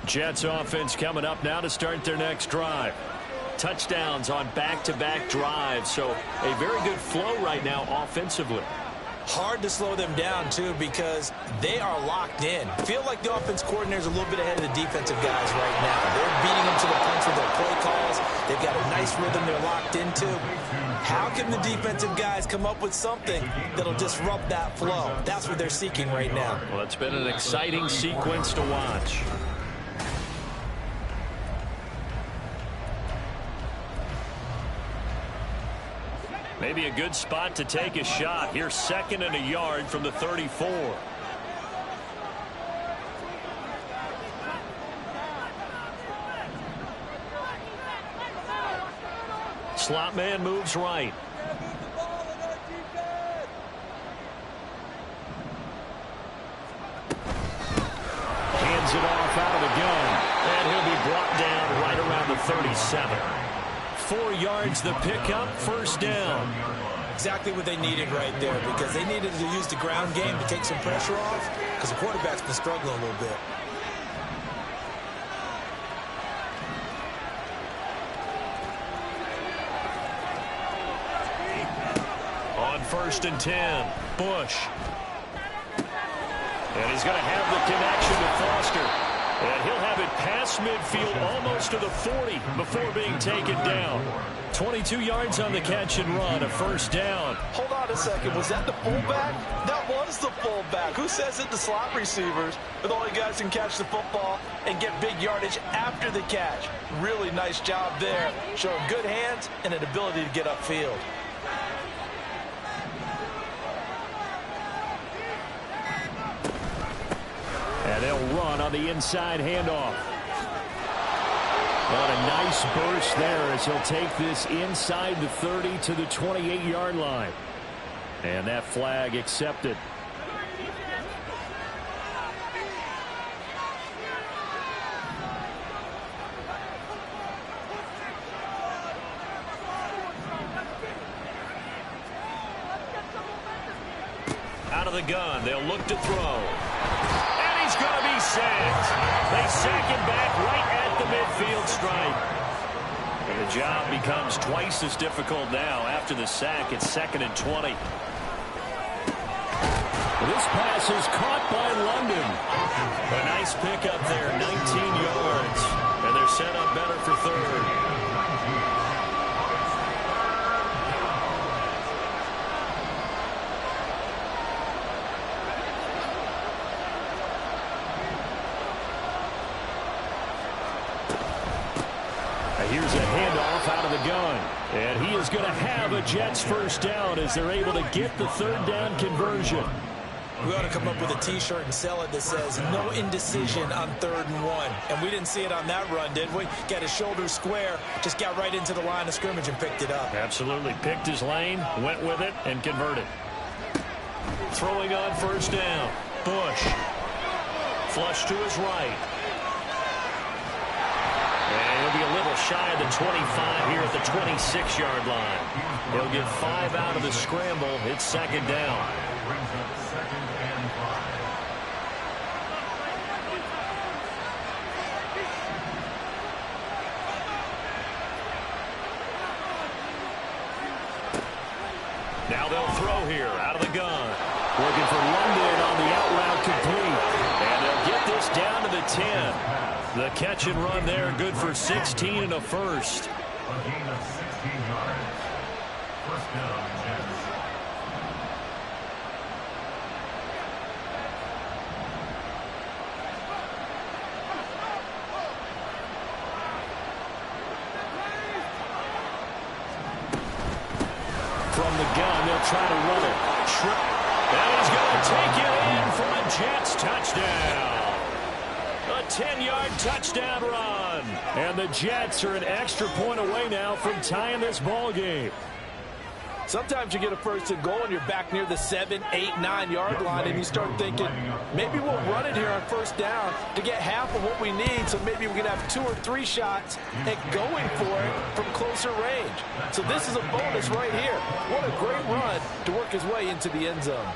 Jets offense coming up now to start their next drive. Touchdowns on back-to-back drives, so a very good flow right now offensively. Hard to slow them down, too, because they are locked in. Feel like the offense coordinator is a little bit ahead of the defensive guys right now. They're beating them to the punch with their play calls. They've got a nice rhythm they're locked into. How can the defensive guys come up with something that'll disrupt that flow? That's what they're seeking right now. Well, it's been an exciting sequence to watch. Maybe a good spot to take a shot. Here's 2nd and a yard from the 34. Slot man moves right. Hands it off out of the gun. And he'll be brought down right around the 37. 4 yards the pickup, 1st down. Exactly what they needed right there, because they needed to use the ground game to take some pressure off, because the quarterback's been struggling a little bit. On 1st and 10, Bush. And he's going to have the connection to Foster. And he'll have it past midfield almost to the 40 before being taken down. 22 yards on the catch and run, a 1st down. Hold on a second. Was that the fullback? That was the fullback. Who says it? The slot receivers are the only guys who can catch the football and get big yardage after the catch. Really nice job there. Showing good hands and an ability to get upfield. And they'll run on the inside handoff. What a nice burst there as he'll take this inside the 30 to the 28-yard line. And that flag accepted. Out of the gun, they'll look to throw. He's going to be sacked. They sack him back right at the midfield stripe. And the job becomes twice as difficult now after the sack. It's 2nd and 20. This pass is caught by London. A nice pickup there, 19 yards. And they're set up better for 3rd. Here's a handoff out of the gun. And he is going to have a Jets 1st down as they're able to get the 3rd down conversion. We ought to come up with a T-shirt and sell it that says no indecision on 3rd and 1. And we didn't see it on that run, did we? Got his shoulders square, just got right into the line of scrimmage and picked it up. Absolutely. Picked his lane, went with it, and converted. Throwing on 1st down. Bush. Flush to his right. And he'll be a little shy of the 25 here at the 26-yard line. He'll get 5 out of the scramble. It's 2nd down. Now they'll throw here out of the gun. Looking for London on the out route complete. And they'll get this down to the 10. The catch and run there, good for 16 and a 1st. From the gun, they'll try to run it. And he's going to take it in for a Jets touchdown. A 10-yard touchdown run. And the Jets are an extra point away now from tying this ball game. Sometimes you get a 1st and goal and you're back near the 7, 8, 9-yard line and you start thinking, maybe we'll run it here on 1st down to get half of what we need, so maybe we can have 2 or 3 shots at going for it from closer range. So this is a bonus right here. What a great run to work his way into the end zone.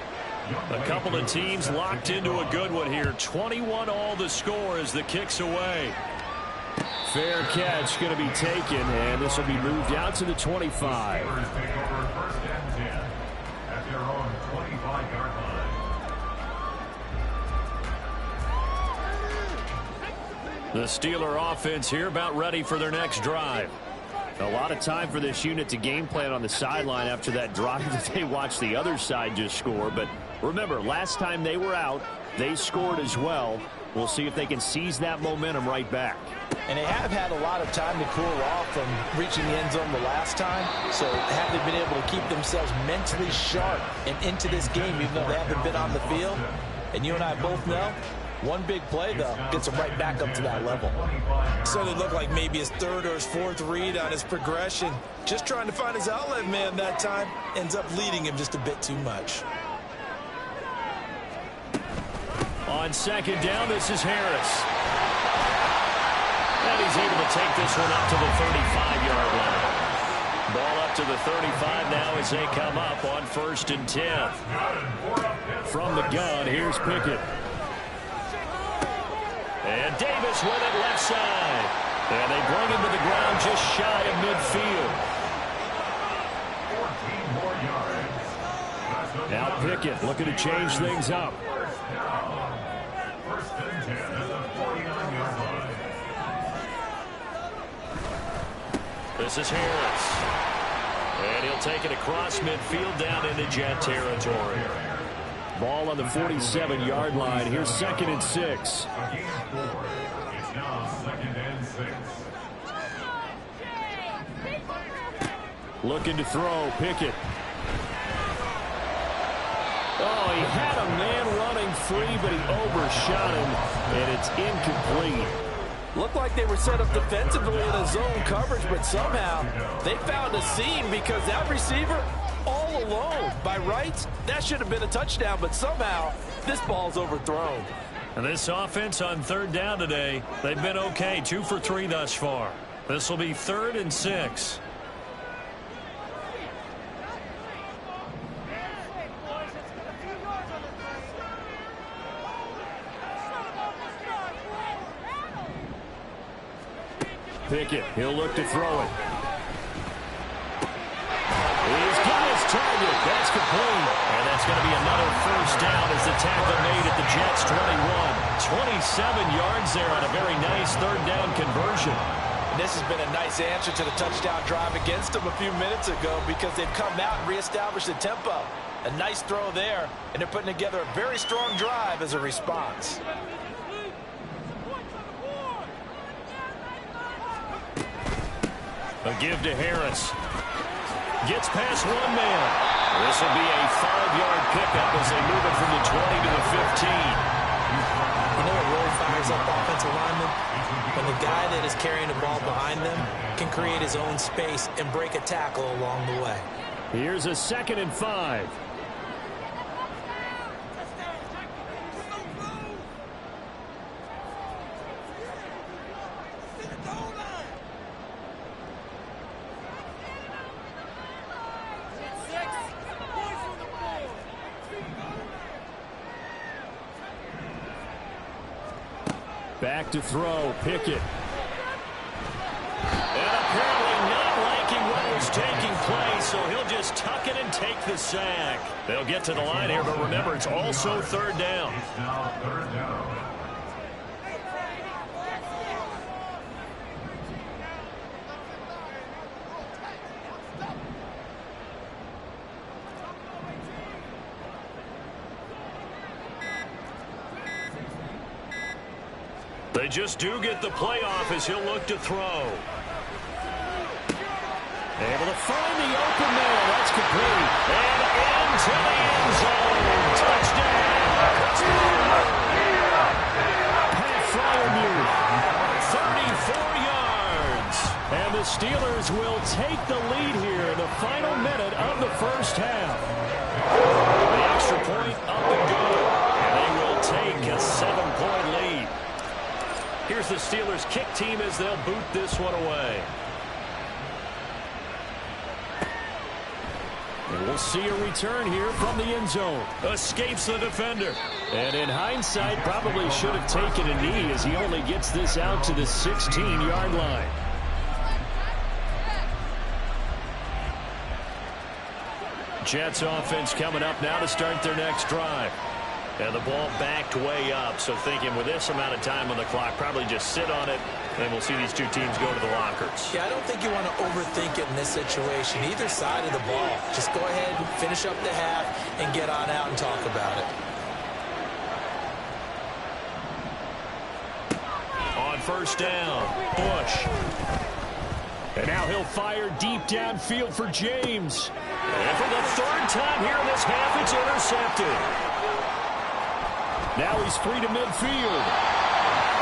A couple of teams locked into a good one here. 21 all the score as the kick's away. Fair catch going to be taken, and this will be moved out to the 25. The Steeler offense here about ready for their next drive. A lot of time for this unit to game plan on the sideline after that drive that they watched the other side just score. But remember, last time they were out, they scored as well. We'll see if they can seize that momentum right back. And they have had a lot of time to cool off from reaching the end zone the last time. So have they been able to keep themselves mentally sharp and into this game even though they haven't been on the field? And you and I both know, one big play, though, gets them right back up to that level. So it looked like maybe his third or his fourth read on his progression. Just trying to find his outlet man that time. Ends up leading him just a bit too much. On second down, this is Harris. And he's able to take this one up to the 35-yard line. Ball up to the 35 now as they come up on 1st and 10. From the gun, here's Pickett. And Davis with it left side. And they bring him to the ground just shy of midfield. 14 more yards. Now Pickett looking to change things up. This is Harris. And he'll take it across midfield down into Jet territory. Ball on the 47-yard line. Here's 2nd and 6. It's now 2nd and 6. Looking to throw. Pickett. Oh, he had a man running free, but he overshot him, and it's incomplete. Looked like they were set up defensively in a zone coverage, but somehow they found a seam because that receiver all alone. By rights, that should have been a touchdown, but somehow this ball's overthrown. And this offense on 3rd down today, they've been okay. 2 for 3 thus far. This will be 3rd and 6. Pickett, he'll look to throw it. He's got his target. That's complete. And that's going to be another 1st down as the tackle made at the Jets' 21. 27 yards there on a very nice 3rd down conversion. And this has been a nice answer to the touchdown drive against them a few minutes ago because they've come out and reestablished the tempo. A nice throw there, and they're putting together a very strong drive as a response. A give to Harris. Gets past one man. This will be a 5-yard pickup as they move it from the 20 to the 15. You know what really fires up offensive linemen? When the guy that is carrying the ball behind them can create his own space and break a tackle along the way. Here's a 2nd and 5. Back to throw, Pickett. And apparently not liking what was taking place, so he'll just tuck it and take the sack. They'll get to the line here, but remember, it's also 3rd down. It's now 3rd down. They just do get the playoff as he'll look to throw. Able to find the open man. That's complete. And into the end zone. Touchdown. Pat Freiermuth. 34 yards. And the Steelers will take the lead here in the final minute of the 1st half. The extra point up and good. And they will take a 7-point lead. Here's the Steelers kick team as they'll boot this one away. And we'll see a return here from the end zone. Escapes the defender. And in hindsight, probably should have taken a knee as he only gets this out to the 16-yard line. Jets offense coming up now to start their next drive. And the ball backed way up, so thinking with this amount of time on the clock, probably just sit on it, and we'll see these two teams go to the lockers. Yeah, I don't think you want to overthink it in this situation. Either side of the ball. Just go ahead and finish up the half and get on out and talk about it. On first down, Bush. And now he'll fire deep downfield for James. And for the third time here in this half, it's intercepted. Now he's free to midfield.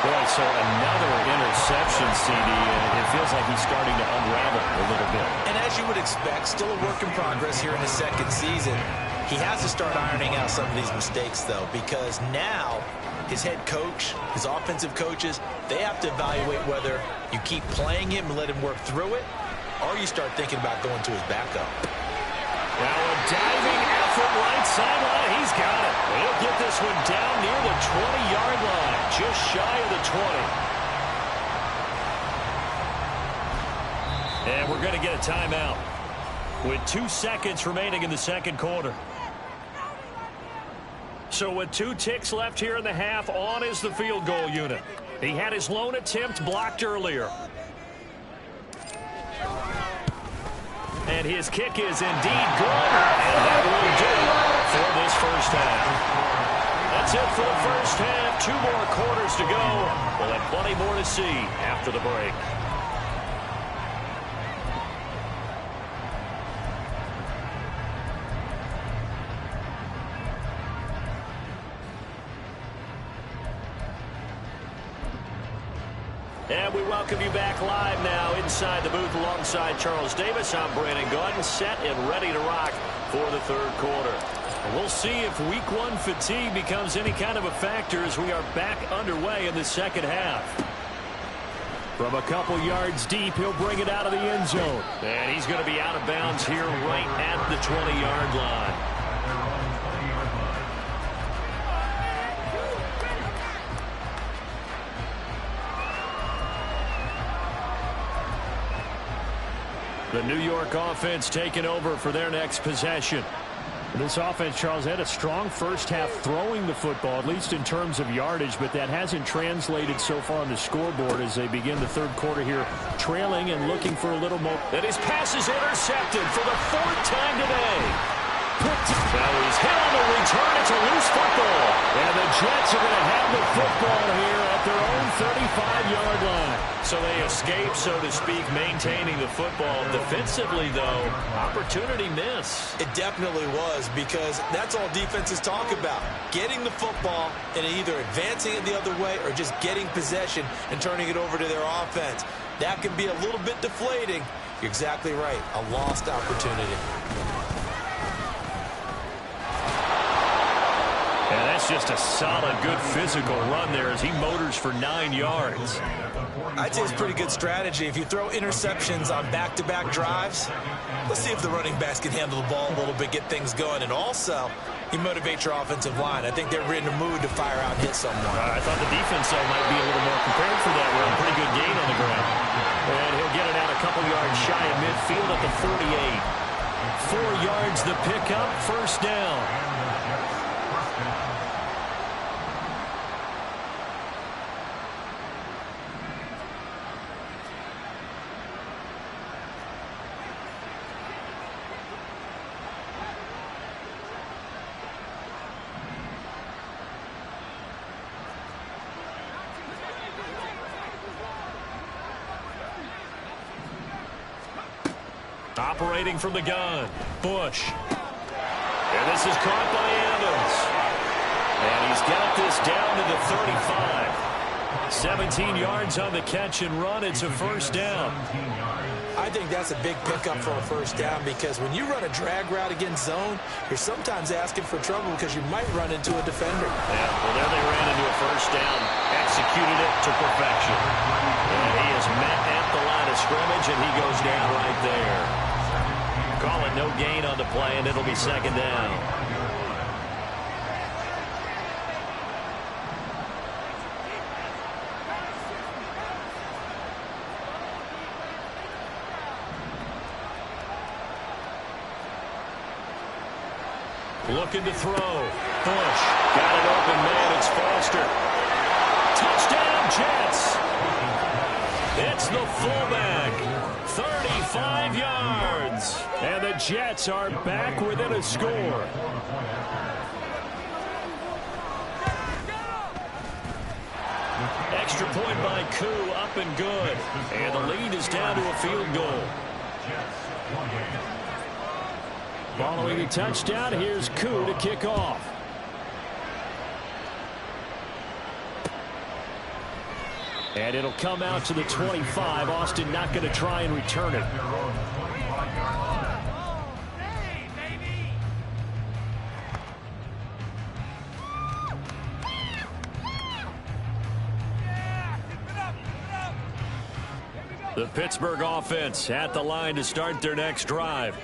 Boy, so another interception, CD, and it feels like he's starting to unravel a little bit. And as you would expect, still a work in progress here in his second season. He has to start ironing out some of these mistakes, though, because now his head coach, his offensive coaches, they have to evaluate whether you keep playing him and let him work through it, or you start thinking about going to his backup. Now a diving effort right sideline. He's got it. He'll get this one down near the 20-yard line, just shy of the 20. And we're going to get a timeout with 2 seconds remaining in the second quarter. So with 2 ticks left here in the half, on is the field goal unit. He had his lone attempt blocked earlier. And his kick is indeed good. And that will do it for this first half. That's it for the first half. 2 more quarters to go. We'll have plenty more to see after the break. And we welcome you back live now inside the booth alongside Charles Davis. I'm Brandon Gaudin, set and ready to rock for the third quarter. We'll see if week 1 fatigue becomes any kind of a factor as we are back underway in the second half. From a couple yards deep, he'll bring it out of the end zone. And he's going to be out of bounds here right at the 20-yard line. The New York offense taking over for their next possession. This offense, Charles, had a strong first half throwing the football, at least in terms of yardage, but that hasn't translated so far on the scoreboard as they begin the third quarter here, trailing and looking for a little more. And his pass is intercepted for the 4th time today. Now he's hit on the return. It's a loose football. And the Jets are going to have the football here at their own 35-yard line. So they escape, so to speak, maintaining the football. Defensively, though, opportunity miss. It definitely was, because that's all defenses talk about. Getting the football and either advancing it the other way or just getting possession and turning it over to their offense. That can be a little bit deflating. You're exactly right. A lost opportunity. And that's just a solid, good physical run there as he motors for 9 yards. I'd say it's pretty good strategy. If you throw interceptions on back-to-back drives, let's see if the running backs can handle the ball a little bit, get things going. And also, you motivate your offensive line. I think they're in the mood to fire out and hit someone. I thought the defense, though, might be a little more prepared for that. We're in pretty good gain on the ground. And he'll get it out a couple yards shy of midfield at the 48. 4 yards the pickup, first down. Operating from the gun, Bush. And this is caught by Evans. And he's got this down to the 35. 17 yards on the catch and run. It's a first down. I think that's a big pickup for a first down, because when you run a drag route against zone, you're sometimes asking for trouble because you might run into a defender. Yeah, well, there they ran into a first down, executed it to perfection. And he is met at the line of scrimmage, and he goes down right there. Call it no gain on the play, and it'll be second down. Looking to throw. Bush. Got it open, man. It's Foster. Touchdown, Jets. It's the fullback. 35 yards. And the Jets are back within a score. Extra point by Koo, up and good. And the lead is down to a field goal. Following the touchdown, here's Koo to kick off. And it'll come out to the 25. Austin not going to try and return it. The Pittsburgh offense at the line to start their next drive.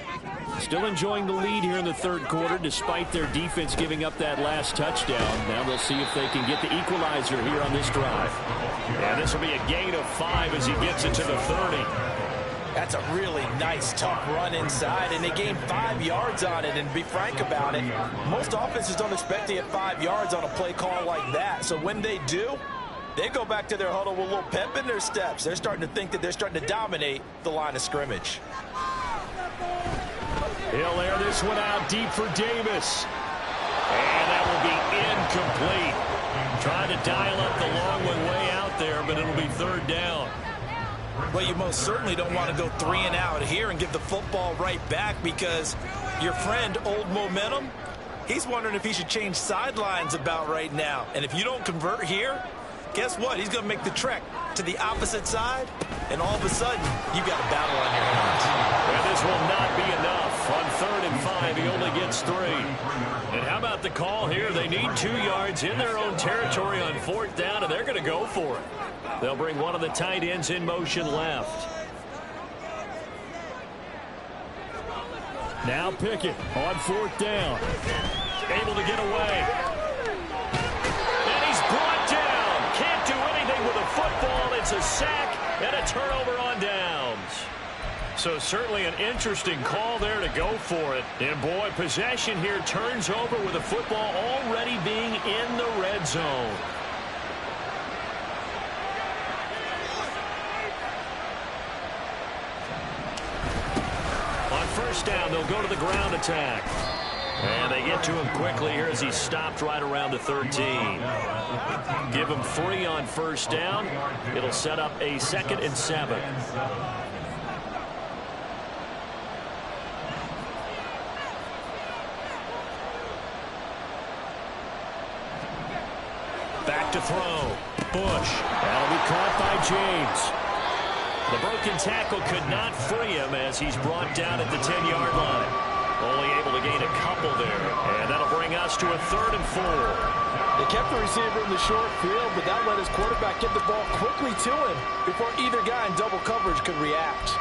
Still enjoying the lead here in the third quarter despite their defense giving up that last touchdown. Now they'll see if they can get the equalizer here on this drive. And this will be a gain of 5 as he gets it to the 30. That's a really nice, tough run inside, and they gained 5 yards on it. And to be frank about it, most offenses don't expect to get 5 yards on a play call like that. So when they do, they go back to their huddle with a little pep in their steps. They're starting to think that they're starting to dominate the line of scrimmage. He'll air this one out deep for Davis. And that will be incomplete. Trying to dial up the long one way out there, but it'll be third down. Well, you most certainly don't want to go 3 and out here and give the football right back, because your friend, Old Momentum, he's wondering if he should change sidelines about right now. And if you don't convert here, guess what? He's going to make the trek to the opposite side, and all of a sudden, you've got a battle on your hands. And this will not be enough. On 3rd and 5, he only gets 3. And how about the call here? They need 2 yards in their own territory on 4th down, and they're going to go for it. They'll bring one of the tight ends in motion left. Now Pickett on 4th down. Able to get away. And he's brought down. Can't do anything with a football. It's a sack and a turnover on downs. So certainly an interesting call there to go for it. And boy, possession here turns over with the football already being in the red zone. On 1st down, they'll go to the ground attack. And they get to him quickly here as he's stopped right around the 13. Give him 3 on 1st down. It'll set up a 2nd and 7. Back to throw. Bush. That'll be caught by James. The broken tackle could not free him as he's brought down at the 10-yard line. Only able to gain a couple there. And that'll bring us to a 3rd and 4. They kept the receiver in the short field, but that let his quarterback get the ball quickly to him before either guy in double coverage could react.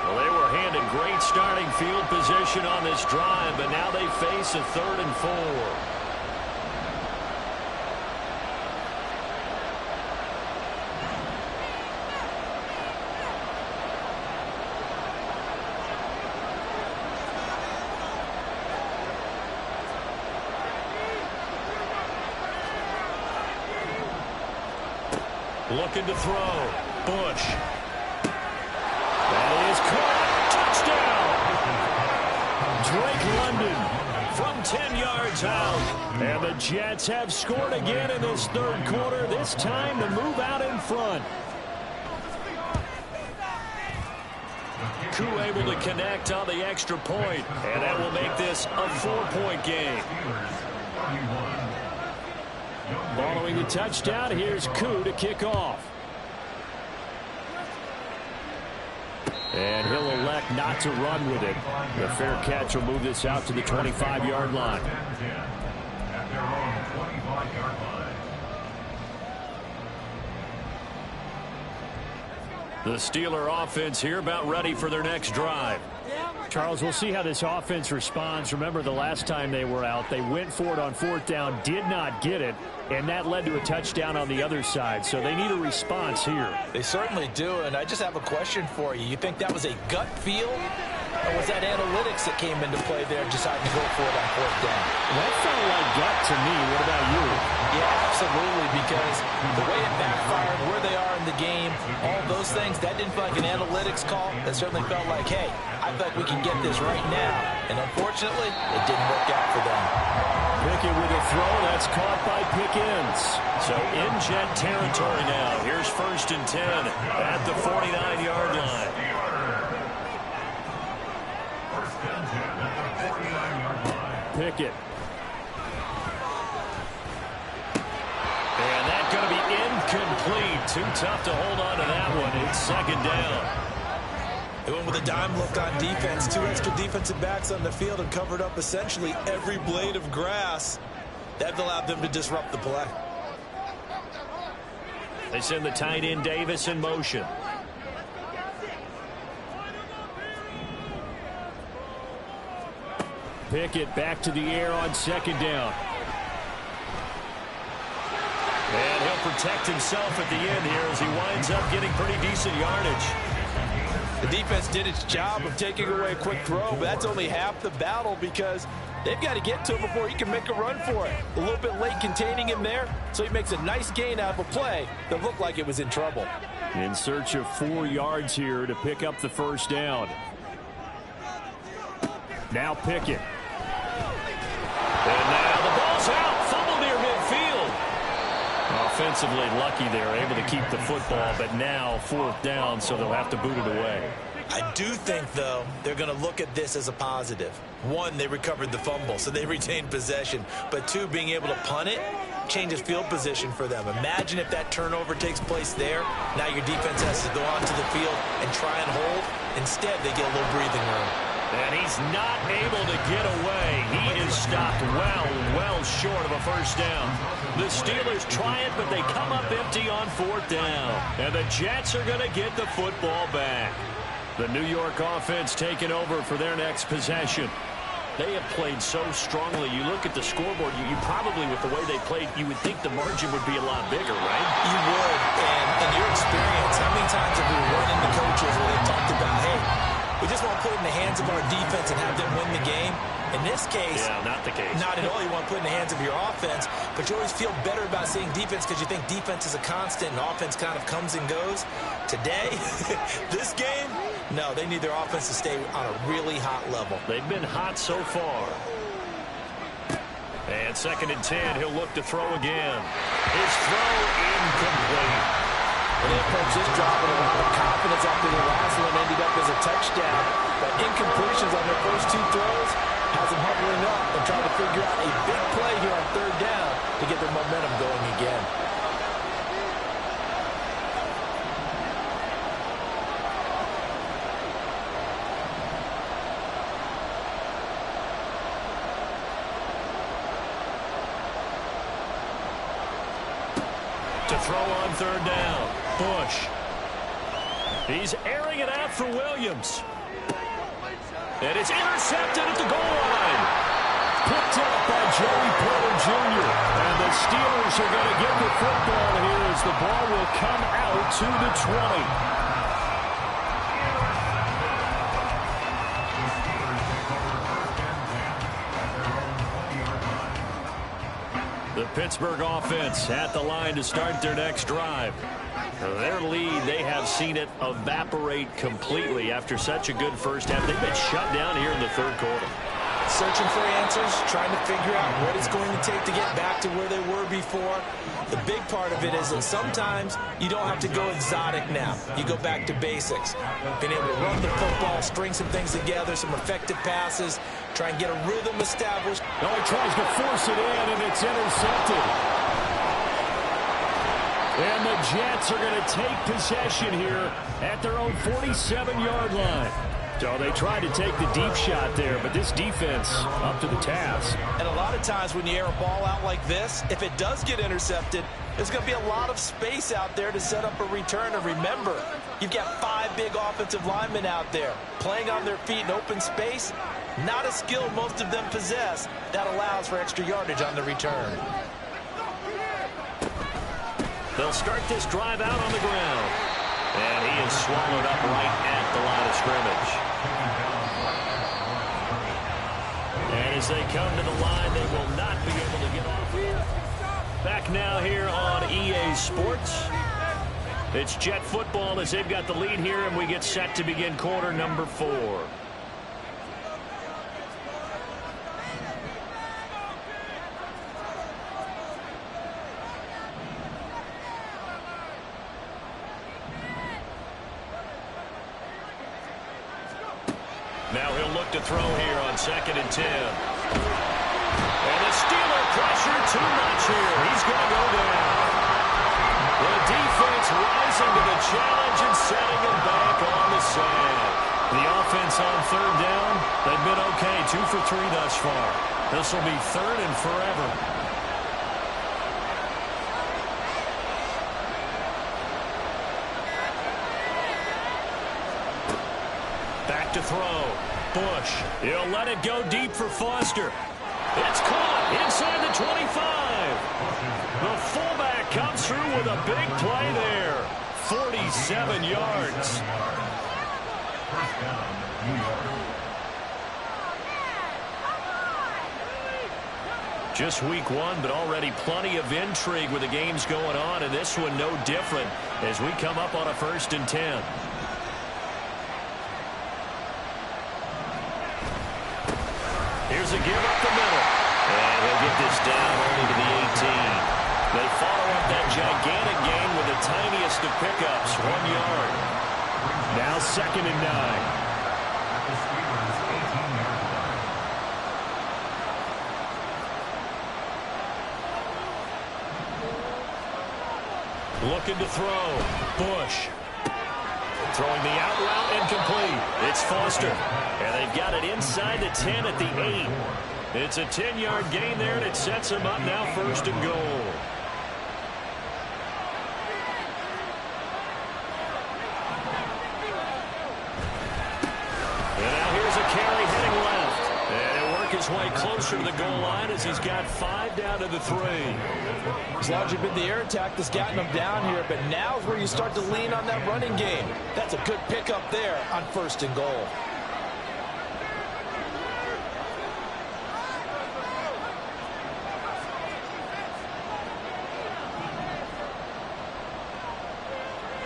Well, they were handed great starting field position on this drive, but now they face a 3rd and 4. Looking to throw. Bush. That is caught. Touchdown. Drake London from 10 yards out. And the Jets have scored again in this 3rd quarter. This time to move out in front. Koo able to connect on the extra point. And that will make this a 4-point game. Following the touchdown, here's Koo to kick off. And he'll elect not to run with it. The fair catch will move this out to the 25-yard line. The Steeler offense here about ready for their next drive. Charles, we'll see how this offense responds. Remember the last time they were out, they went for it on 4th down, did not get it, and that led to a touchdown on the other side. So they need a response here. They certainly do, and I just have a question for you. You think that was a gut feel, or was that analytics that came into play there deciding to go for it on 4th down? That felt like gut to me. What about you? Yeah, absolutely, because the way it backfired, where they are in the game, all those things, that didn't feel like an analytics call. That certainly felt like, hey, I feel like we can get this right now. And unfortunately, it didn't work out for them. Pickett with a throw. That's caught by Pickens. So in Jet territory now. Here's 1st and 10 at the 49-yard line. Pickett. And that's going to be incomplete. Too tough to hold on to that one. It's 2nd down. They went with a dime look on defense. 2 extra defensive backs on the field and covered up essentially every blade of grass. That allowed them to disrupt the play. They send the tight end Davis in motion. Pickett back to the air on 2nd down. And he'll protect himself at the end here as he winds up getting pretty decent yardage. The defense did its job of taking away a quick throw, but that's only half the battle because they've got to get to him before he can make a run for it. A little bit late containing him there, so he makes a nice gain out of a play that looked like it was in trouble. In search of 4 yards here to pick up the 1st down. Now Pickett. And now the ball's out. Fumble near midfield. Offensively lucky they're able to keep the football, but now 4th down, so they'll have to boot it away. I do think, though, they're going to look at this as a positive. 1, they recovered the fumble, so they retained possession. But 2, being able to punt it changes field position for them. Imagine if that turnover takes place there. Now your defense has to go onto the field and try and hold. Instead, they get a little breathing room. And he's not able to get away. He is stopped well short of a 1st down. The Steelers try it, but they come up empty on 4th down. And the Jets are going to get the football back. The New York offense taking over for their next possession. They have played so strongly. You look at the scoreboard, you probably, with the way they played, you would think the margin would be a lot bigger, right? You would. And in your experience, how many times have we run into coaches where they've talked about, hey, we just want to put it in the hands of our defense and have them win the game? In this case, yeah, not the case. Not at all. You want to put it in the hands of your offense, but you always feel better about seeing defense because you think defense is a constant and offense kind of comes and goes. Today, this game, no, they need their offense to stay on a really hot level. They've been hot so far. And 2nd and 10, he'll look to throw again. His throw incomplete. And they approach this drive with a lot of confidence after the last one ended up as a touchdown. But incompletions on their first 2 throws has them huddling up and trying to figure out a big play here on 3rd down to get their momentum going again. To throw on 3rd down. Bush. He's airing it out for Williams. And it's intercepted at the goal line. Picked up by Joey Porter Jr. And the Steelers are going to get the football here as the ball will come out to the 20. The Pittsburgh offense at the line to start their next drive. Their lead, they have seen it evaporate completely after such a good first half. They've been shut down here in the 3rd quarter. Searching for answers, trying to figure out what it's going to take to get back to where they were before. The big part of it is that sometimes you don't have to go exotic now. You go back to basics. Being able to run the football, string some things together, some effective passes, try and get a rhythm established. No, he tries to force it in, and it's intercepted. And the Jets are going to take possession here at their own 47-yard line. So they tried to take the deep shot there, but this defense up to the task. And a lot of times when you air a ball out like this, if it does get intercepted, there's going to be a lot of space out there to set up a return. And remember, you've got 5 big offensive linemen out there playing on their feet in open space. Not a skill most of them possess that allows for extra yardage on the return. They'll start this drive out on the ground. And he is swallowed up right at the line of scrimmage. And as they come to the line, they will not be able to get off. Back now here on EA Sports. It's Jet football as they've got the lead here, and we get set to begin quarter number 4. Now he'll look to throw here on 2nd and 10. And the Steeler pressure too much here. He's going to go down. The defense rising to the challenge and setting him back on the sand. The offense on 3rd down, they've been okay. 2 for 3 thus far. This will be 3rd and forever. Back to throw. Bush. He'll let it go deep for Foster. It's caught inside the 25. The fullback comes through with a big play there. 47 yards. Just week 1, but already plenty of intrigue with the games going on, and this one no different as we come up on a 1st and 10. Here's a give up the middle. And he'll get this down only to the 18. They follow up that gigantic gain with the tiniest of pickups, 1 yard. Now 2nd and 9. Looking to throw. Bush. Throwing the out route incomplete. It's Foster. And they've got it inside the 10 at the 8. It's a 10-yard gain there, and it sets them up now 1st and goal. And now here's a carry heading left. And he'll work his way closer to the goal line as he's got 5 down to the 3. It's largely been the air attack that's gotten them down here, but now is where you start to lean on that running game. That's a good pickup there on 1st and goal.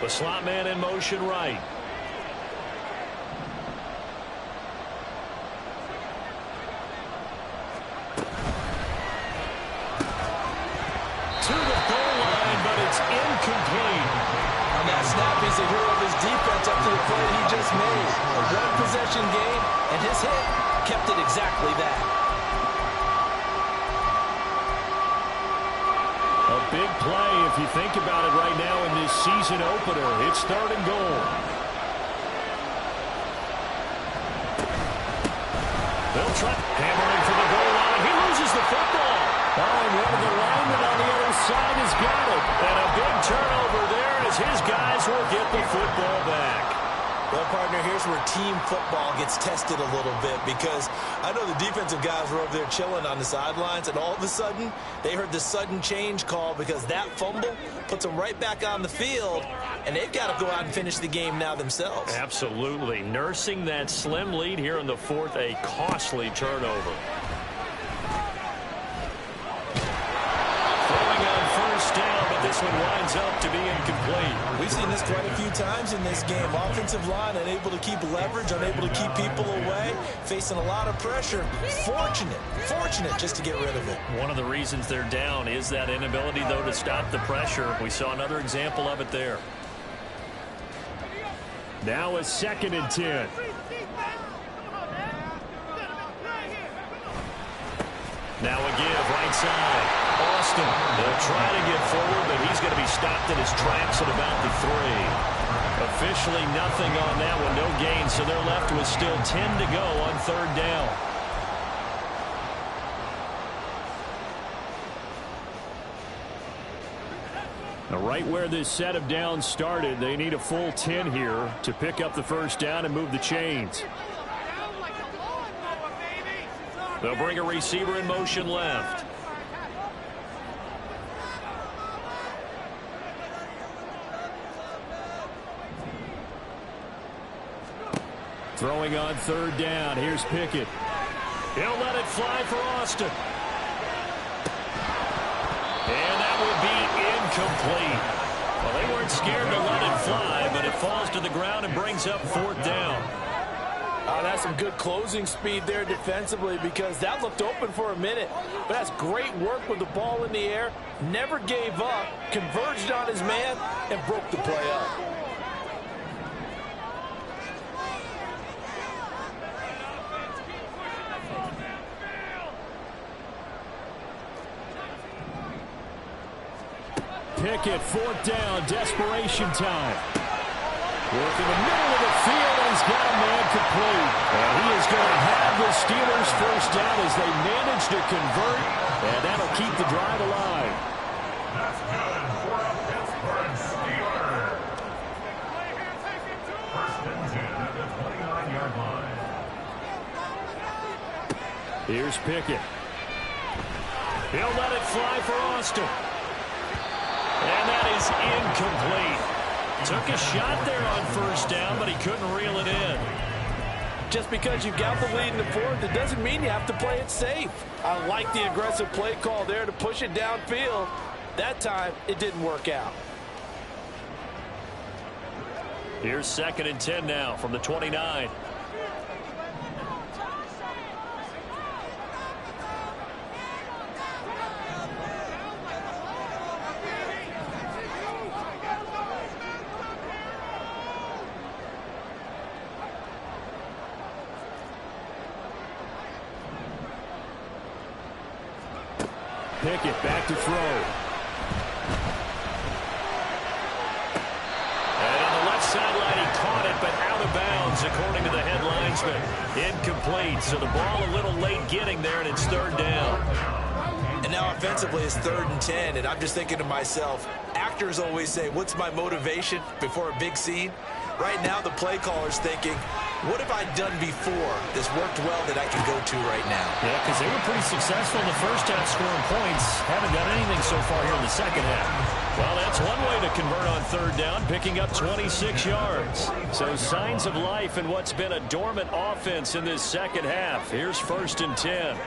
The slot man in motion right. To the goal line, but it's incomplete. On that snap, he's a hero of his defense up to the play he just made. A 1-possession game, and his hit kept it exactly that. A big play if you think about it right now in this season opener. It's 3rd and goal. They'll try hammering for the goal line. He loses the football. Oh, and one of the linemen on the other side has got it. And a big turnover there as his guys will get the football back. Well, partner, here's where team football gets tested a little bit, because I know the defensive guys were over there chilling on the sidelines, and all of a sudden, they heard the sudden change call because that fumble puts them right back on the field, and they've got to go out and finish the game now themselves. Absolutely. Nursing that slim lead here in the 4th, a costly turnover. Throwing on 1st down, but this one winds up to be incomplete. We've seen this quite a few times in this game. Offensive line unable to keep leverage, unable to keep people away, facing a lot of pressure. Fortunate just to get rid of it. One of the reasons they're down is that inability, though, to stop the pressure. We saw another example of it there. Now a 2nd and 10. Now a give right side. Austin, they'll try to get forward, but he's going to be stopped in his tracks at about the 3. Officially nothing on that one, no gain, so they're left with still 10 to go on third down. Now, right where this set of downs started, they need a full 10 here to pick up the first down and move the chains. They'll bring a receiver in motion left. Throwing on third down. Here's Pickett. He'll let it fly for Austin. And that would be incomplete. Well, they weren't scared to let it fly, but it falls to the ground and brings up fourth down. That's some good closing speed there defensively, because that looked open for a minute. But that's great work with the ball in the air. Never gave up, converged on his man, and broke the play up. Pickett, fourth down, desperation time. Work in the middle of the field, and he's got a man complete. And he is going to have the Steelers first down as they manage to convert, and that'll keep the drive alive. That's good for a Pittsburgh Steelers. First and 10 at the 29-yard line. Here's Pickett. He'll let it fly for Austin. And that is incomplete. Took a shot there on first down, but he couldn't reel it in. Just because you've got the lead in the fourth, it doesn't mean you have to play it safe. I like the aggressive play call there to push it downfield. That time, it didn't work out. Here's second and 10 now from the 29. Pickett back to throw. And on the left sideline, he caught it, but out of bounds, according to the head linesman. Incomplete, so the ball a little late getting there, and it's third down. And now offensively, it's 3rd and 10, and I'm just thinking to myself, actors always say, what's my motivation before a big scene? Right now, the play caller's thinking, what have I done before this worked well that I can go to right now? Yeah, because they were pretty successful in the first half scoring points. Haven't done anything so far here in the second half. Well, that's one way to convert on third down, picking up 26 yards. So signs of life in what's been a dormant offense in this second half. Here's 1st and 10.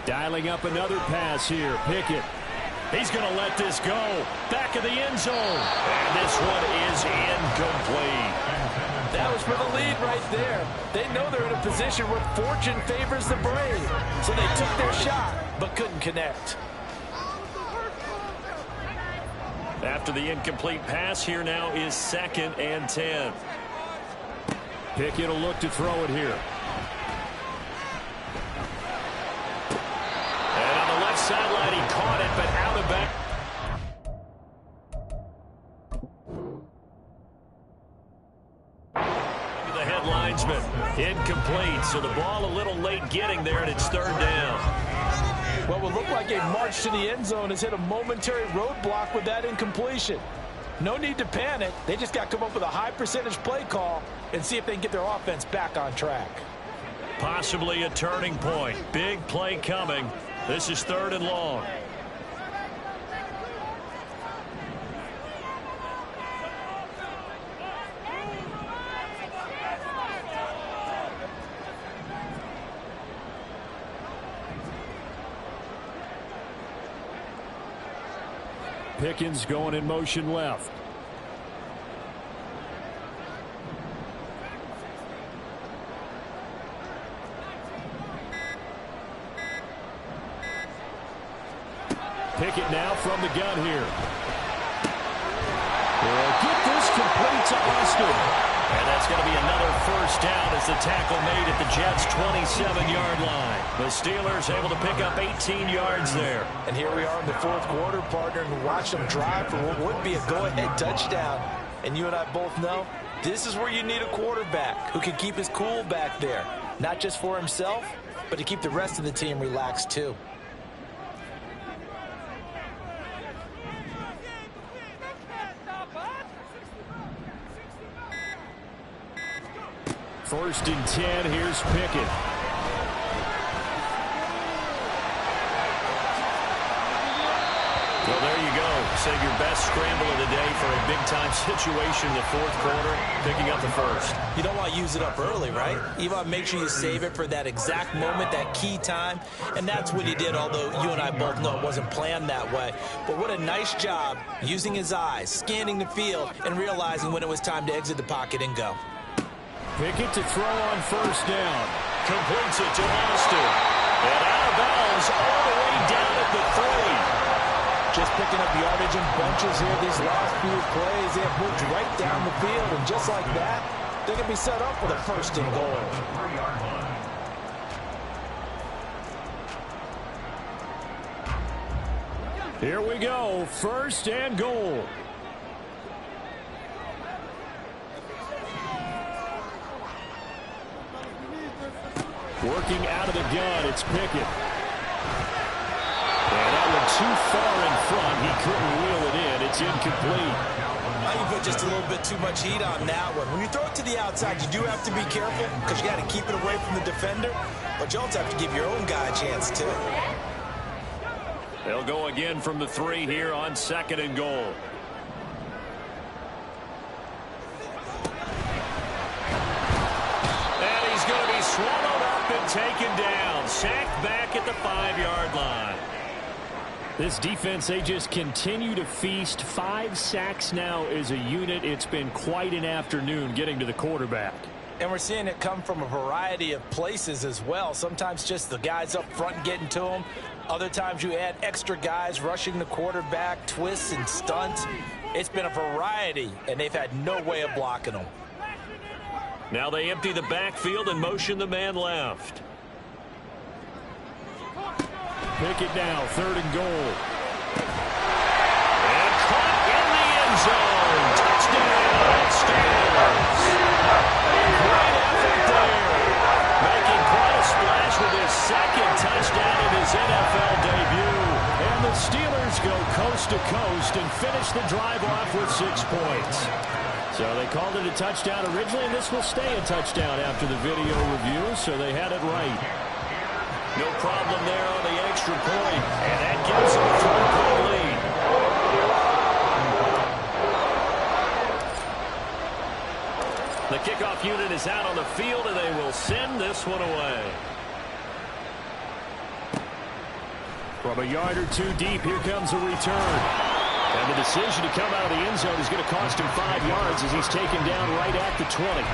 Dialing up another pass here. Pickett. He's going to let this go. Back of the end zone. And this one is incomplete. That was for the lead right there. They know they're in a position where fortune favors the brave. So they took their shot, but couldn't connect. After the incomplete pass, here now is 2nd and 10. Pickett will look to throw it here. Sideline, he caught it, but out of bounds. The head linesman, incomplete, so the ball a little late getting there, and it's third down. What would look like a march to the end zone has hit a momentary roadblock with that incompletion. No need to panic. They just got to come up with a high percentage play call and see if they can get their offense back on track. Possibly a turning point. Big play coming. This is 3rd and long. Pickens going in motion left. Pickett now from the gun here. Will get this complete to Austin. And that's going to be another 1st first down as the tackle made at the Jets' 27-yard line. The Steelers able to pick up 18 yards there. And here we are in the fourth quarter, partner, and watch them drive for what would be a go-ahead touchdown. And you and I both know this is where you need a quarterback who can keep his cool back there. Not just for himself, but to keep the rest of the team relaxed too. First and 10, here's Pickett. Well, there you go. Save your best scramble of the day for a big-time situation in the fourth quarter, picking up the first. You don't want to use it up early, right? You want to make sure you save it for that exact moment, that key time. And that's what he did, although you and I both know it wasn't planned that way. But what a nice job using his eyes, scanning the field, and realizing when it was time to exit the pocket and go. Pickett to throw on first down. Completes it to Austin. And out of bounds all the way down at the 3. Just picking up yardage in bunches here these last few plays. They have moved right down the field, and just like that, they can be set up for the first and goal. Here we go, first and goal. Working out of the gun, it's Pickett. And that one too far in front. He couldn't wheel it in. It's incomplete. You put just a little bit too much heat on that one. When you throw it to the outside, you do have to be careful because you got to keep it away from the defender. But you also have to give your own guy a chance, too. They'll go again from the 3 here on second and goal. And he's going to be swallowed up and taken down. Sacked back at the 5-yard line. This defense, they just continue to feast. 5 sacks now as a unit. It's been quite an afternoon getting to the quarterback. And we're seeing it come from a variety of places as well. Sometimes just the guys up front getting to him. Other times you add extra guys rushing the quarterback, twists and stunts. It's been a variety, and they've had no way of blocking them. Now they empty the backfield and motion the man left. Pickett now, third and goal. And caught in the end zone. Touchdown, Steelers. Great effort there. Making quite a splash with his second touchdown in his NFL debut. And the Steelers go coast to coast and finish the drive off with 6 points. So they called it a touchdown originally, and this will stay a touchdown after the video review, so they had it right. No problem there on the extra point, and that gives them a 3-point lead. The kickoff unit is out on the field, and they will send this one away. From a yard or 2 deep, here comes a return. And the decision to come out of the end zone is going to cost him 5 yards as he's taken down right at the 20.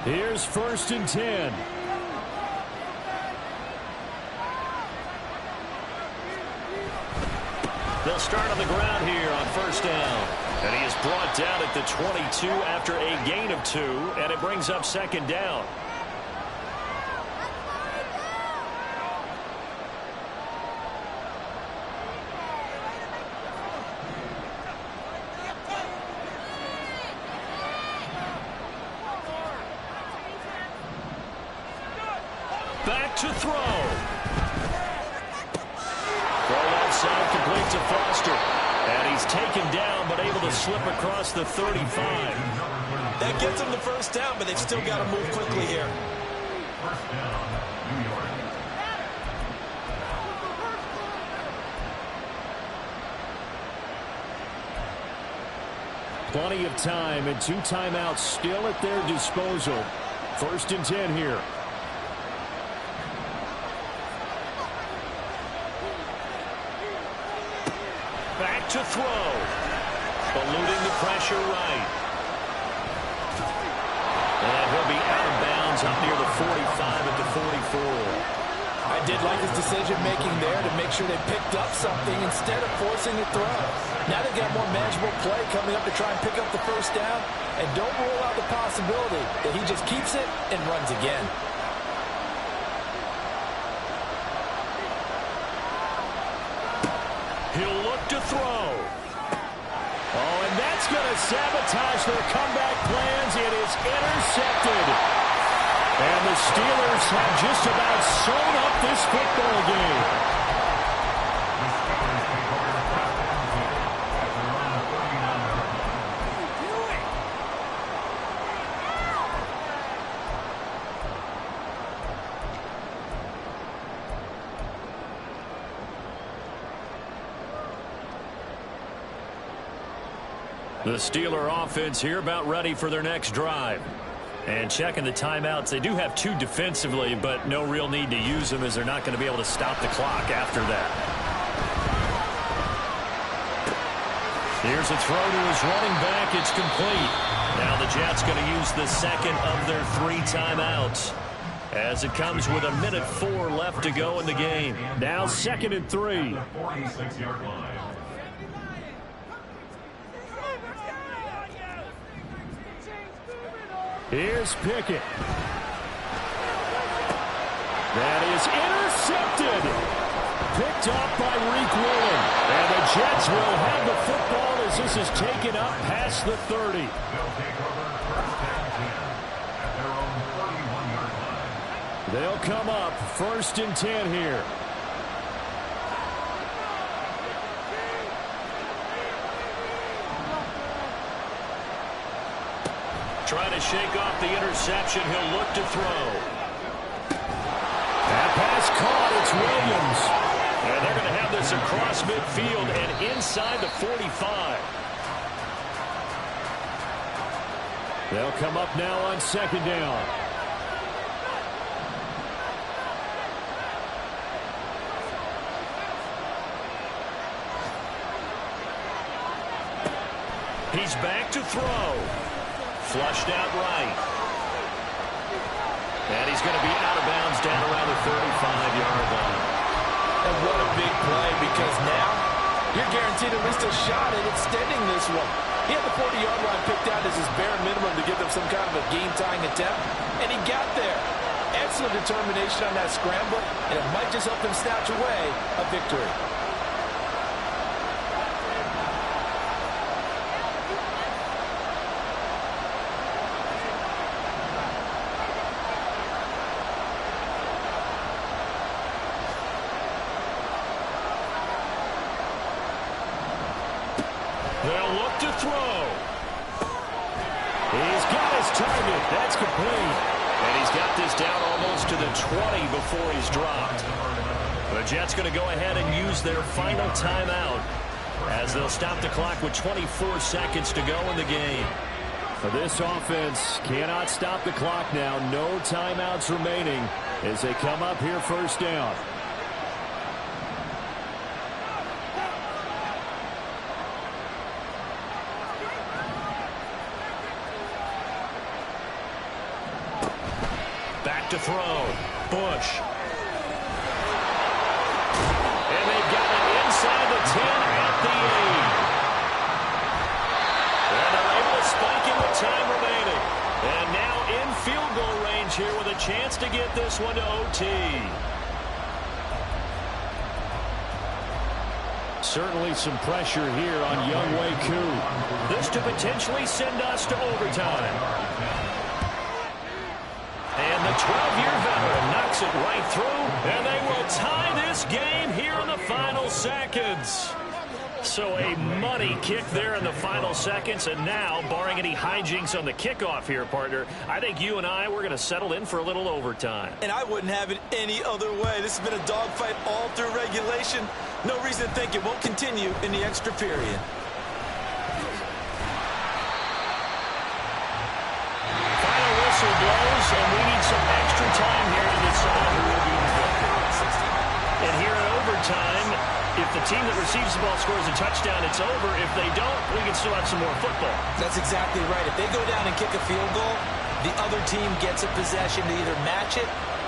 Here's first and 10. They'll start on the ground here on first down. And he is brought down at the 22 after a gain of 2, and it brings up second down. Back to throw. Throw outside, complete to Foster. And he's taken down, but able to slip across the 35. That gets them the first down, but they've still got to move quickly here. First down, New York. Plenty of time and 2 timeouts still at their disposal. First and 10 here. Back to throw. Eluding the pressure right. And he'll be out of bounds Lions up near the 45 at the 44. I did like his decision-making there to make sure they picked up something instead of forcing a throw. Now they've got more manageable play coming up to try and pick up the first down. And don't rule out the possibility that he just keeps it and runs again. He'll look to throw. Oh, and that's going to sabotage their comeback plans. It is intercepted. And the Steelers have just about sewn up this football game. The Steeler offense here about ready for their next drive. And checking the timeouts, they do have 2 defensively, but no real need to use them as they're not going to be able to stop the clock after that. Here's a throw to his running back. It's complete. Now the Jets going to use the second of their 3 timeouts as it comes with 1:04 left to go in the game. Now 2nd and 3. 46-yard line. Here's Pickett. That is intercepted. Picked up by Reek Willen. And the Jets will have the football as this is taken up past the 30. They'll take over 1st and 10 at their own 31-yard line. They'll come up 1st and 10 here. Trying to shake off the interception. He'll look to throw. That pass caught. It's Williams. And they're going to have this across midfield and inside the 45. They'll come up now on 2nd down. He's back to throw. Flushed out right. And he's going to be out of bounds down around the 35-yard line. And what a big play, because now you're guaranteed at least a shot at extending this one. He had the 40-yard line picked out as his bare minimum to give them some kind of a game-tying attempt, and he got there. Excellent determination on that scramble, and it might just help him snatch away a victory. They'll look to throw. He's got his target. That's complete. And he's got this down almost to the 20 before he's dropped. The Jets going to go ahead and use their final timeout as they'll stop the clock with 24 seconds to go in the game. This offense cannot stop the clock now. No timeouts remaining as they come up here 1st down. Back to throw. Bush. And they've got it inside the 10 at the 8. And they're able to spike in with time remaining. And now in field goal range here with a chance to get this one to OT. Certainly some pressure here on Younghoe Koo. This to potentially send us to overtime. And the 12-year veteran knocks it right through, and they will tie this game here in the final seconds. So a money kick there in the final seconds, and now, barring any hijinks on the kickoff here, partner, I think you and I, we're going to settle in for a little overtime. And I wouldn't have it any other way. This has been a dogfight all through regulation. No reason to think it won't continue in the extra period. Whistle blows, and we need some extra time here to decide who will be the victor. And here in overtime, if the team that receives the ball scores a touchdown, it's over. If they don't, we can still have some more football. That's exactly right. If they go down and kick a field goal, the other team gets a possession to either match it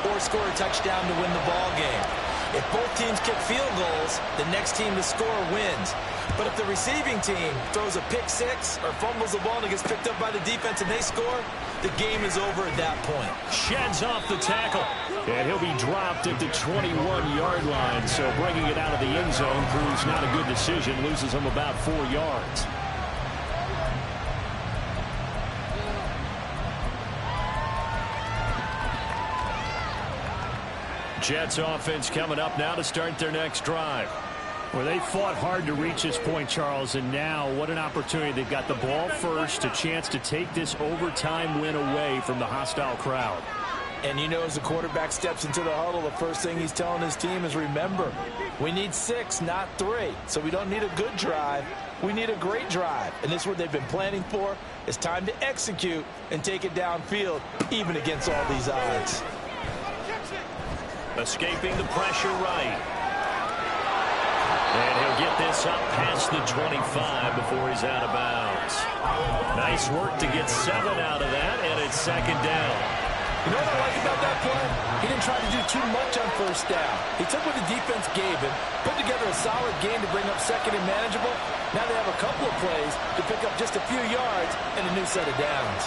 or score a touchdown to win the ball game. If both teams kick field goals, the next team to score wins. But if the receiving team throws a pick six or fumbles the ball and it gets picked up by the defense and they score, the game is over at that point. Sheds off the tackle, and he'll be dropped at the 21-yard line. So bringing it out of the end zone proves not a good decision. Loses him about 4 yards. Jets offense coming up now to start their next drive. Well, they fought hard to reach this point, Charles, and now what an opportunity. They've got the ball first, a chance to take this overtime win away from the hostile crowd. And you know, as the quarterback steps into the huddle, the first thing he's telling his team is, remember, we need 6, not 3. So we don't need a good drive. We need a great drive. And this is what they've been planning for. It's time to execute and take it downfield, even against all these odds. Escaping the pressure right. And he'll get this up past the 25 before he's out of bounds. Nice work to get 7 out of that, and it's second down. You know what I like about that play? He didn't try to do too much on first down. He took what the defense gave him, put together a solid game to bring up second and manageable. Now they have a couple of plays to pick up just a few yards and a new set of downs.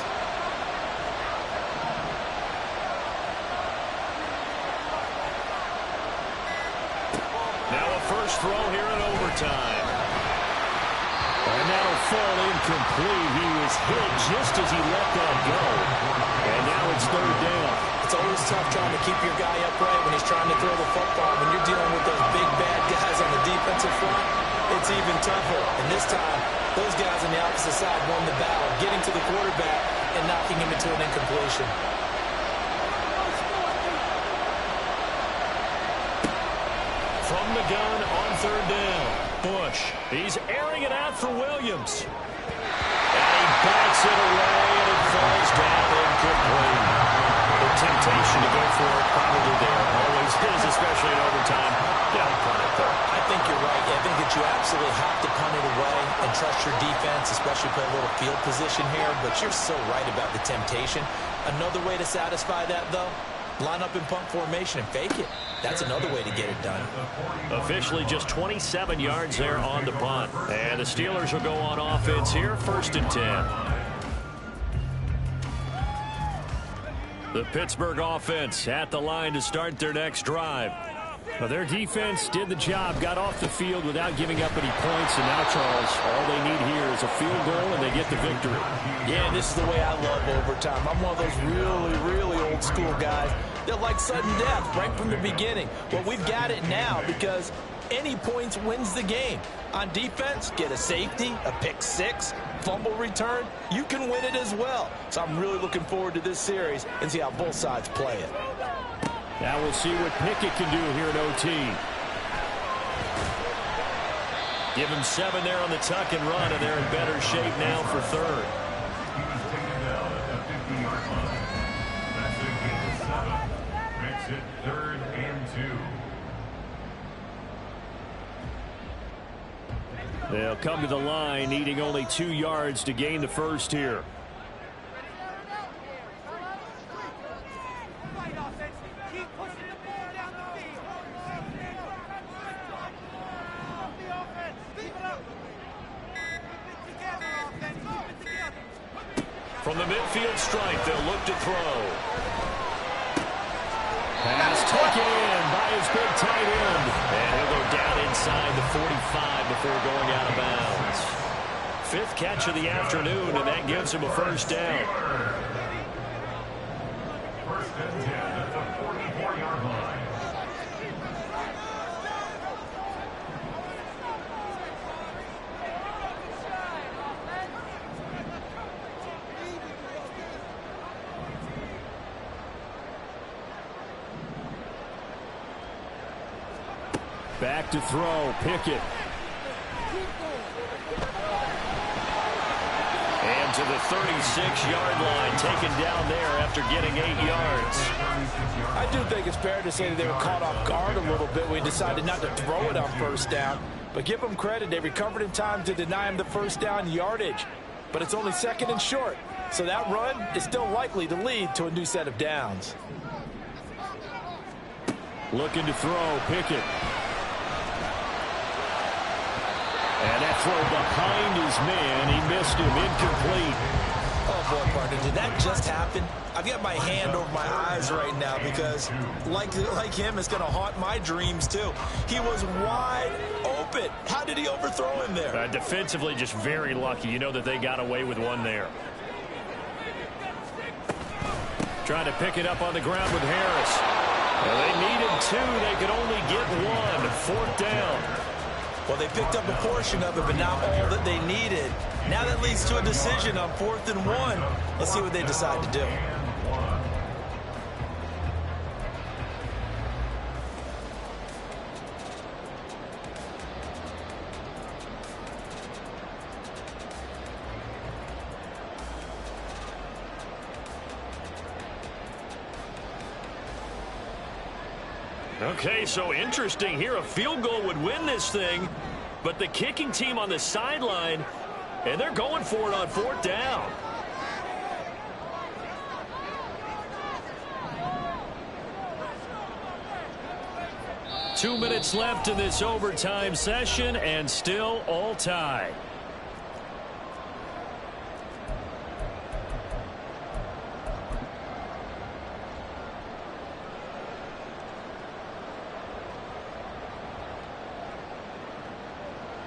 Now a first throw here in overtime. And that'll fall incomplete. He was hit just as he let that go. And now it's third down. It's always tough trying to keep your guy upright when he's trying to throw the football. When you're dealing with those big, bad guys on the defensive front, it's even tougher. And this time, those guys on the opposite side won the battle, getting to the quarterback and knocking him into an incompletion. From the gun on third down. Bush. He's airing it out for Williams. And he backs it away, and it falls down incomplete. The temptation to go for it probably there. Always is, especially in overtime. Yeah, punt it though. I think you're right. I think that you absolutely have to punt it away and trust your defense, especially play a little field position here. But you're so right about the temptation. Another way to satisfy that, though, line up in punt formation and fake it. That's another way to get it done. Officially just 27 yards there on the punt. And the Steelers will go on offense here, 1st and 10. The Pittsburgh offense at the line to start their next drive. Well, their defense did the job, got off the field without giving up any points, and now, Charles, all they need here is a field goal, and they get the victory. Yeah, this is the way I love overtime. I'm one of those really, really old school guys that like sudden death right from the beginning. Well, we've got it now because any points wins the game. On defense, get a safety, a pick six, fumble return, you can win it as well. So I'm really looking forward to this series and see how both sides play it. Now we'll see what Pickett can do here in OT. Give him 7 there on the tuck and run, and they're in better shape now for third. He's taken down at the 50-yard line. That's a gain of 7. Makes it 3rd and 2. They'll come to the line, needing only 2 yards to gain the first here. From the midfield stripe, they'll look to throw. Pass taken in by his big tight end. And he'll go down inside the 45 before going out of bounds. 5th catch of the afternoon, and that gives him a first down. 1st and 10 at the 44-yard line. Back to throw, Pickett. And to the 36-yard line, taken down there after getting 8 yards. I do think it's fair to say that they were caught off guard a little bit. We decided not to throw it on first down. But give them credit. They recovered in time to deny him the first down yardage. But it's only 2nd and short. So that run is still likely to lead to a new set of downs. Looking to throw, Pickett. And that throw behind his man. He missed him, incomplete. Oh, boy, partner, did that just happen? I've got my hand over my eyes right now because, like him, it's going to haunt my dreams, too. He was wide open. How did he overthrow him there? Defensively, just very lucky. You know that they got away with one there. Trying to pick it up on the ground with Harris. Well, they needed two. They could only get one. Fourth down. Well, they picked up a portion of it, but not all that they needed. Now that leads to a decision on 4th and 1. Let's see what they decide to do. Okay, so interesting here. A field goal would win this thing, but the kicking team on the sideline, and they're going for it on 4th down. Two minutes left in this overtime session, and still all tied.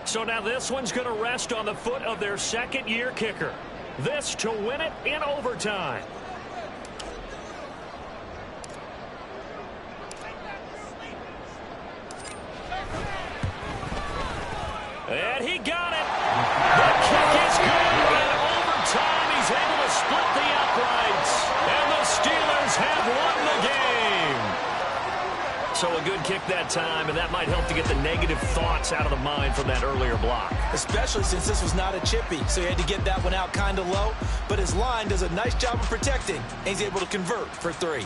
So now this one's going to rest on the foot of their second-year kicker. This to win it in overtime. And he got it. The kick is good. In overtime, he's able to split the uprights. And the Steelers have won the game. So a good kick that time, and that might help to get the negative thoughts out of the mind from that earlier block. Especially since this was not a chippy, so he had to get that one out kind of low. But his line does a nice job of protecting, and he's able to convert for 3.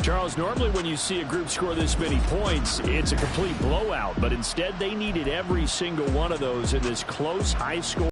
Charles, normally when you see a group score this many points, it's a complete blowout. But instead, they needed every single one of those in this close, high-score